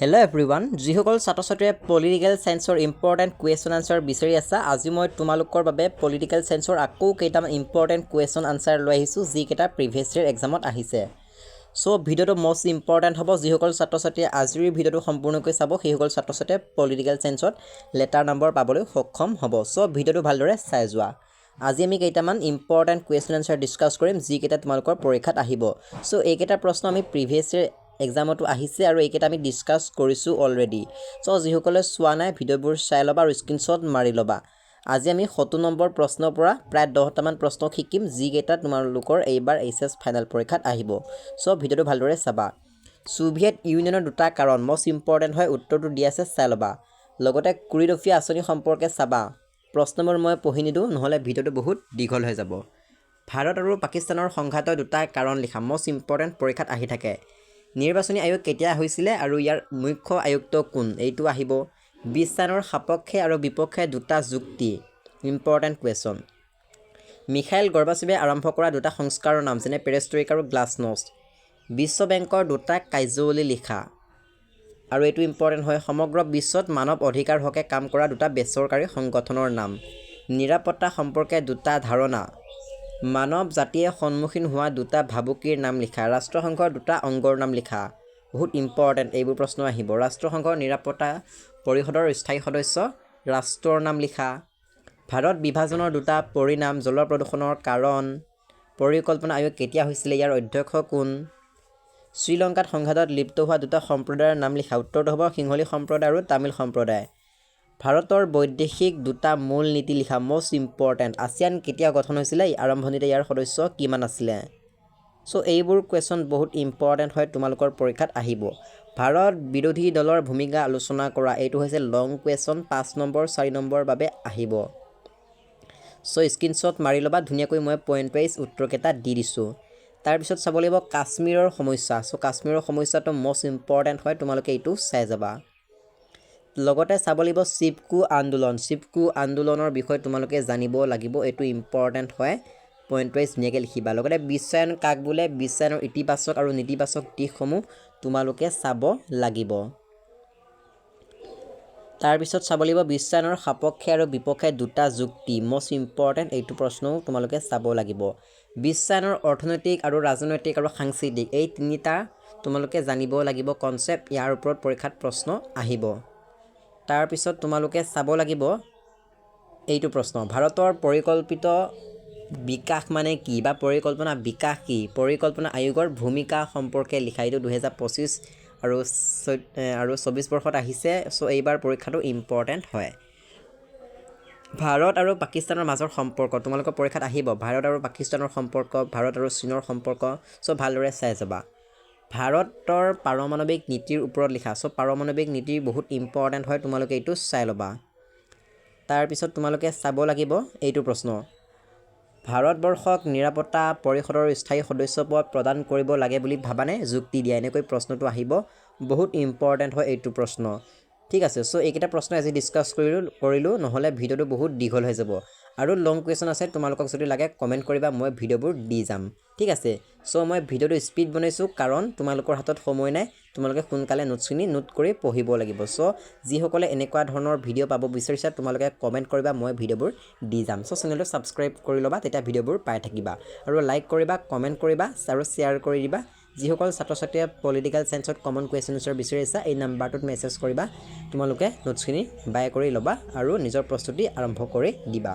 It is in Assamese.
Hello everyone, যিসকল ছাত্ৰ-ছাত্ৰীয়ে পলিটিকেল সায়েন্সৰ ইম্পৰ্টেন্ট কুৱেশ্যন আনসাৰ বিচাৰি আছা আজি মই তোমালোকৰ বাবে পলিটিকেল সায়েন্সৰ আকৌ কেইটামান ইম্পৰ্টেন্ট কুৱেশ্যন আনসাৰ লৈ আহিছো যিকেইটা প্ৰিভিয়াছ ইয়াৰ এক্সামত আহিছে সো ভিডিওটো মোস্ট ইম্পৰ্টেন্ট হ'ব যিসকল ছাত্ৰ-ছাত্ৰীয়ে আজিৰ ভিডিওটো সম্পূৰ্ণকৈ চাব সেইসকল ছাত্ৰ-ছাত্ৰীয়ে পলিটিকেল সায়েন্সত লেটাৰ নম্বৰ পাবলৈ সক্ষম হ'ব সো ভিডিওটো ভালদৰে চাই যোৱা আজি আমি কেইটামান ইম্পৰ্টেন্ট কুৱেশ্যন আনসাৰ ডিসকাস কৰিম যিকেইটা তোমালোকৰ পৰীক্ষাত আহিব সো এইকেইটা প্ৰশ্ন আমি প্ৰিভিয়াছ ইয়াৰ এক্সামটো আহিছে আৰু এইকেইটা আমি ডিসকাস কৰিছো অলৰেডি সো যিসকলে চোৱা নাই ভিডিওবোৰ চাই লবা আৰু স্ক্ৰিনশ্বট মাৰি লবা আজি আমি 70 নম্বৰ প্ৰশ্নৰ পৰা প্ৰায় 10টা মান প্ৰশ্ন শিকিম যিকেইটা তোমালোকৰ এইবাৰ AHSEC ফাইনাল পৰীক্ষাত আহিব সো ভিডিওটো ভালদৰে চাবা সোভিয়েট ইউনিয়নৰ দুটা কাৰণ মোস্ট ইম্পৰ্টেন্ট হয় উত্তৰটো দি আছে চাই লবা লগতে কুৰিডফিয়া আঁচনি সম্পৰ্কে চাবা প্ৰশ্নবোৰ মই পঢ়ি নিদু নহলে ভিডিওটো বহুত দীঘল হৈ যাব ভাৰত আৰু পাকিস্তানৰ সংঘাতৰ দুটা কাৰণ লিখা মোস্ট ইম্পৰ্টেন্ট পৰীক্ষাত আহি থাকে নিৰ্বাচনী আয়োগ কেতিয়া হৈছিল আৰু ইয়াৰ মুখ্য আয়ুক্ত কোন এইটো আহিব বিশ্বায়নৰ সপক্ষে আৰু বিপক্ষে দুটা যুক্তি ইম্পৰ্টেন্ট কুৱেশ্যন মিখাইল গৰ্বাচেভে আৰম্ভ কৰা দুটা সংস্কাৰৰ নাম যেনে পেৰেষ্ট্ৰইক আৰু গ্লাছনোষ্ট বিশ্ব বেংকৰ দুটা কাৰ্যাৱলী লিখা আৰু এইটো ইম্পৰ্টেন্ট হয় সমগ্ৰ বিশ্বত মানৱ অধিকাৰ হকে কাম কৰা দুটা বেচৰকাৰী সংগঠনৰ নাম নিৰাপত্তা সম্পৰ্কে দুটা ধাৰণা মানৱ জাতিয়ে সন্মুখীন হোৱা দুটা ভাবুকিৰ নাম লিখা ৰাষ্ট্ৰসংঘৰ দুটা অংগৰ নাম লিখা বহুত ইম্পৰ্টেন্ট এইবোৰ প্ৰশ্ন আহিব ৰাষ্ট্ৰসংঘৰ নিৰাপত্তা পৰিষদৰ স্থায়ী সদস্য ৰাষ্ট্ৰৰ নাম লিখা ভাৰত বিভাজনৰ দুটা পৰিণাম জল প্ৰদূষণৰ কাৰণ পৰিকল্পনা আয়োগ কেতিয়া হৈছিল ইয়াৰ অধ্যক্ষ কোন শ্ৰীলংকাত সংঘাতত লিপ্ত হোৱা দুটা সম্প্ৰদায়ৰ নাম লিখা উত্তৰটো হ'ব সিংহলী সম্প্ৰদায় আৰু তামিল সম্প্ৰদায় ভাৰতৰ বৈদেশিক দুটা মূল নীতি লিখা মোস্ট ইম্পৰ্টেন্ট আসিয়ান কেতিয়া গঠন হৈছিল আৰম্ভণিতে ইয়াৰ সদস্য কিমান আছিল সো এইবোৰ কুৱেশ্যন বহুত ইম্পৰ্টেন্ট হয় তোমালোকৰ পৰীক্ষাত আহিব ভাৰত বিৰোধী দলৰ ভূমিকা আলোচনা কৰা এইটো হৈছে লং কুৱেশ্যন 5 নম্বৰ 4 নম্বৰ বাবে আহিব সো স্ক্ৰিনশ্বট মাৰি লবা ধুনিয়াকৈ মই পইণ্ট ৱাইজ উত্তৰকেইটা দি দিছো তাৰ পিছত চাব লাগিব কাশ্মীৰৰ সমস্যা সো কাশ্মীৰৰ সমস্যাটো মোস্ট ইম্পৰ্টেন্ট হয় তোমালোকে এইটো চাই যাবা লগতে চাব লাগিব চিপকু আন্দোলনৰ বিষয়ে তোমালোকে জানিব লাগিব এটো ইম্পৰ্টেন্ট হয় পইণ্ট ৱাইজ নিকে লিখিবা লগতে বিশ্বায়ন কাক বোলে বিশ্বায়নৰ ইতিবাচক আৰু নেতিবাচক দিশসমূহ তোমালোকে চাব লাগিব তাৰ পিছত চাব লাগিব বিশ্বায়নৰ সপক্ষে আৰু বিপক্ষে দুটা যুক্তি মোস্ট ইম্পৰ্টেন্ট এইটো প্ৰশ্নও তোমালোকে চাব লাগিব বিশ্বায়নৰ অৰ্থনৈতিক আৰু ৰাজনৈতিক আৰু সাংস্কৃতিক এই তিনিটা তোমালোকে জানিব লাগিব কনসেপ্ট ইয়াৰ ওপৰত পৰীক্ষাত প্ৰশ্ন আহিব তাৰ পিছত তোমালোকে চাব লাগিব এইটো প্ৰশ্ন ভাৰতৰ পৰিকল্পিত বিকাশ মানে কি বা পৰিকল্পনা বিকাশ কি পৰিকল্পনা আয়োগৰ ভূমিকা সম্পৰ্কে লিখা এইটো 2025 আৰু 24 বৰ্ষত আহিছে সো এইবাৰ পৰীক্ষাটো ইম্পৰ্টেন্ট হয় ভাৰত আৰু পাকিস্তানৰ মাজৰ সম্পৰ্ক তোমালোকৰ পৰীক্ষাত আহিব ভাৰত আৰু পাকিস্তানৰ সম্পৰ্ক ভাৰত আৰু চীনৰ সম্পৰ্ক সো ভালদৰে চাই যাবা ভাৰতৰ পাৰমাণৱিক নীতিৰ ওপৰত লিখা সো পাৰমাণৱিক নীতি বহুত ইম্পৰ্টেন্ট হয় তোমালোকে এইটো চাই লবা তাৰ পিছত তোমালোকে চাব লাগিব এইটো প্ৰশ্ন ভাৰতবৰ্ষক নিৰাপত্তা পৰিষদৰ স্থায়ী সদস্যপদ প্ৰদান কৰিব লাগে বুলি ভাবানে যুক্তি দিয়া এনেকৈ প্ৰশ্নটো আহিব বহুত ইম্পৰ্টেন্ট হয় এইটো প্ৰশ্ন ঠিক আছে সো এইকেইটা প্ৰশ্ন আজি ডিসকাস কৰিলো নহলে ভিডিওটো বহুত দীঘল হৈ যাব আৰু লং কুৱেশ্যন আছে তোমালোকক যদি লাগে কমেন্ট কৰিবা মই ভিডিওবোৰ দি যাম ঠিক আছে সো মই ভিডিওটো স্পিড বনাইছো কাৰণ তোমালোকৰ হাতত সময় নাই তোমালোকে সোনকালে নোটছখিনি নোট কৰি পঢ়িব লাগিব সো যিসকলে এনেকুৱা ধৰণৰ ভিডিও পাব বিচাৰিছা তোমালোকে কমেন্ট কৰিবা মই ভিডিওবোৰ দি যাম সো চেনেলটো সাবস্ক্ৰাইব কৰি লবা তেতিয়া ভিডিওবোৰ পাই থাকিবা আৰু লাইক কৰিবা কমেন্ট কৰিবা আৰু শেয়াৰ কৰি দিবা যিসকল ছাত্ৰ-ছাত্ৰীয়ে পলিটিকেল সায়েন্সত কমন কুৱেশ্যন আনসাৰ বিচাৰিছা এই নাম্বাৰটোত মেছেজ কৰিবা তোমালোকে নোটছখিনি বাই কৰি লবা আৰু নিজৰ প্ৰস্তুতি আৰম্ভ কৰি দিবা